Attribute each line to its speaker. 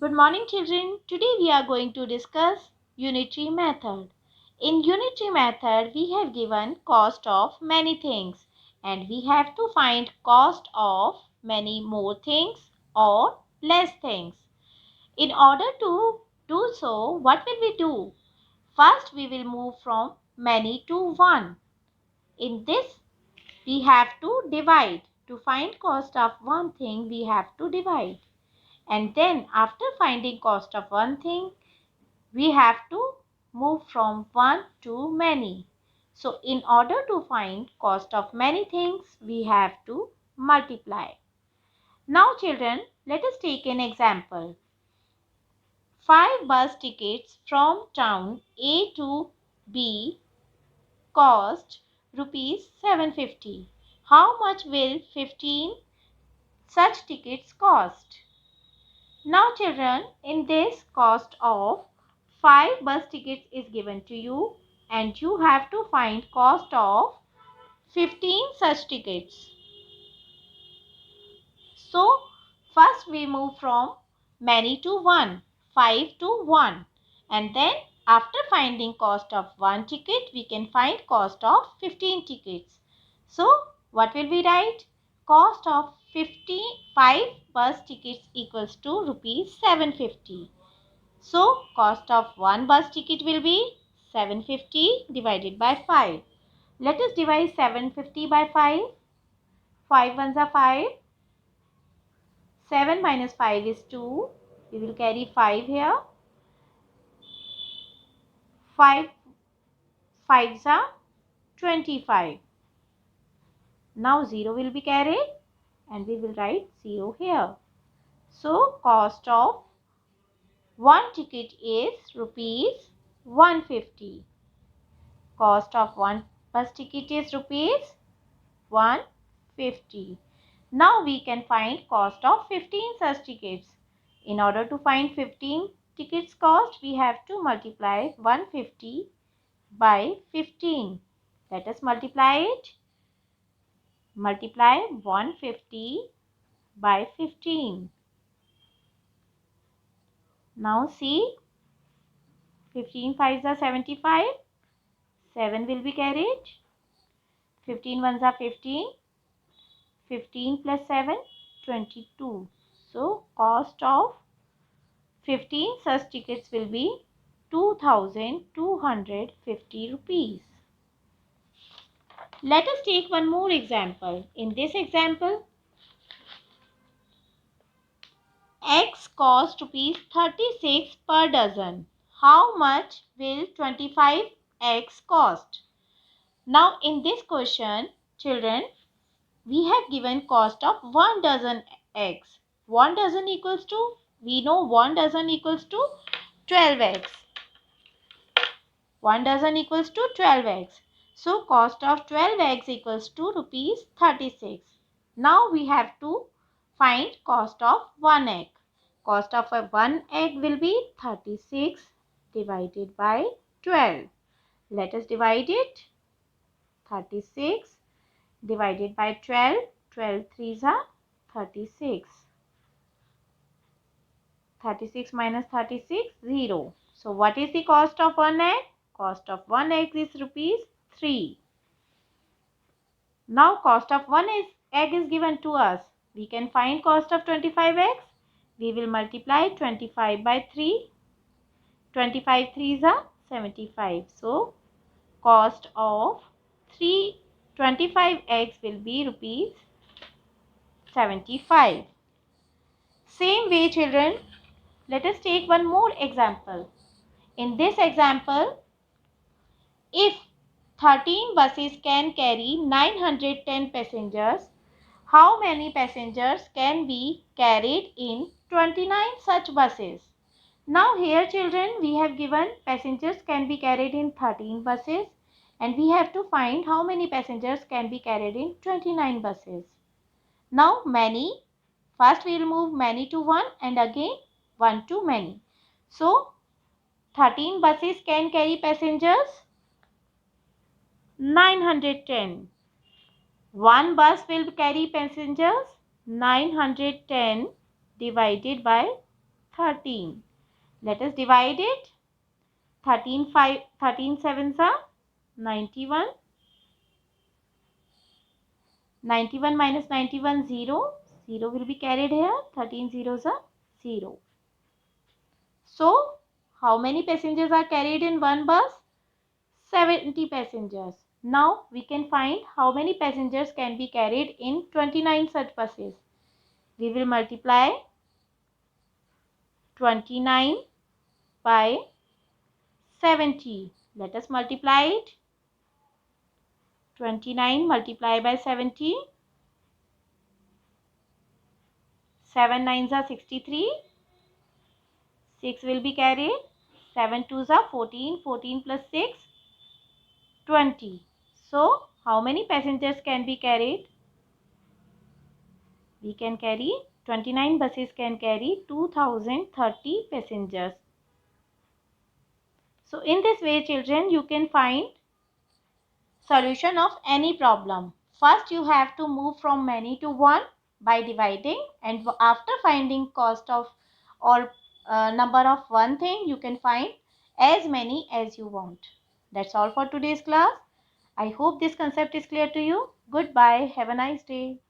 Speaker 1: Good morning, children. Today we are going to discuss unitary method. In unitary method, we have given cost of many things and we have to find cost of many more things or less things. In order to do so, what will we do? First, we will move from many to one. In this, we have to divide. To find cost of one thing, we have to divide. And then after finding cost of one thing, we have to move from one to many. So in order to find cost of many things, we have to multiply. Now children, let us take an example. 5 bus tickets from town A to B cost rupees 750. How much will 15 such tickets cost? Now children, in this cost of 5 bus tickets is given to you and you have to find cost of 15 such tickets. So first we move from many to 1, 5 to 1 and then after finding cost of 1 ticket we can find cost of 15 tickets. So what will we write? Cost of 5 bus tickets equals to rupees 750. So, cost of one bus ticket will be 750 divided by 5. Let us divide 750 by 5. 5 ones are 5. 7 minus 5 is 2. We will carry 5 here. 5 5s are 25. Now 0 will be carried and we will write 0 here. So, cost of one ticket is rupees 150. Cost of one bus ticket is rupees 150. Now we can find cost of 15 such tickets. In order to find 15 tickets cost, we have to multiply 150 by 15. Let us multiply it. Multiply 150 by 15. Now see, 15 5s are 75. 7 will be carried. 15 ones are 15. 15 plus 7, 22. So, cost of 15 such tickets will be 2250 rupees. Let us take one more example. In this example, eggs cost rupees 36 per dozen. How much will 25 eggs cost? Now, in this question, children, we have given cost of 1 dozen eggs. 1 dozen equals to, we know 1 dozen equals to 12 eggs. 1 dozen equals to 12 eggs. So, cost of 12 eggs equals to rupees 36. Now, we have to find cost of 1 egg. Cost of a 1 egg will be 36 divided by 12. Let us divide it. 36 divided by 12. 12 threes are 36. 36 minus 36, 0. So, what is the cost of 1 egg? Cost of 1 egg is rupees 3. Now, cost of 1 egg is given to us. We can find cost of 25 eggs. We will multiply 25 by 3. 25 threes are 75. So, cost of 25 eggs will be rupees 75. Same way children, let us take one more example. In this example, if 13 buses can carry 910 passengers, how many passengers can be carried in 29 such buses? Now here children, we have given passengers can be carried in 13 buses and we have to find how many passengers can be carried in 29 buses. Now many, first we will move many to 1 and again 1 to many. So 13 buses can carry passengers 910. One bus will carry passengers 910 divided by 13. Let us divide it. 13 sevens are 91. 91 minus 91, 0. 0 will be carried here. 13 zeros are 0. So, how many passengers are carried in one bus? 70 passengers. Now, we can find how many passengers can be carried in 29 such buses. We will multiply 29 by 70. Let us multiply it. 29 multiplied by 70. 7 nines are 63. 6 will be carried. 7 twos are 14. 14 plus 6, 20. So, how many passengers can be carried? We can carry 29 buses can carry 2030 passengers. So, in this way, children, you can find solution of any problem. First, you have to move from many to one by dividing, and after finding cost of or number of one thing, you can find as many as you want. That's all for today's class. I hope this concept is clear to you. Goodbye. Have a nice day.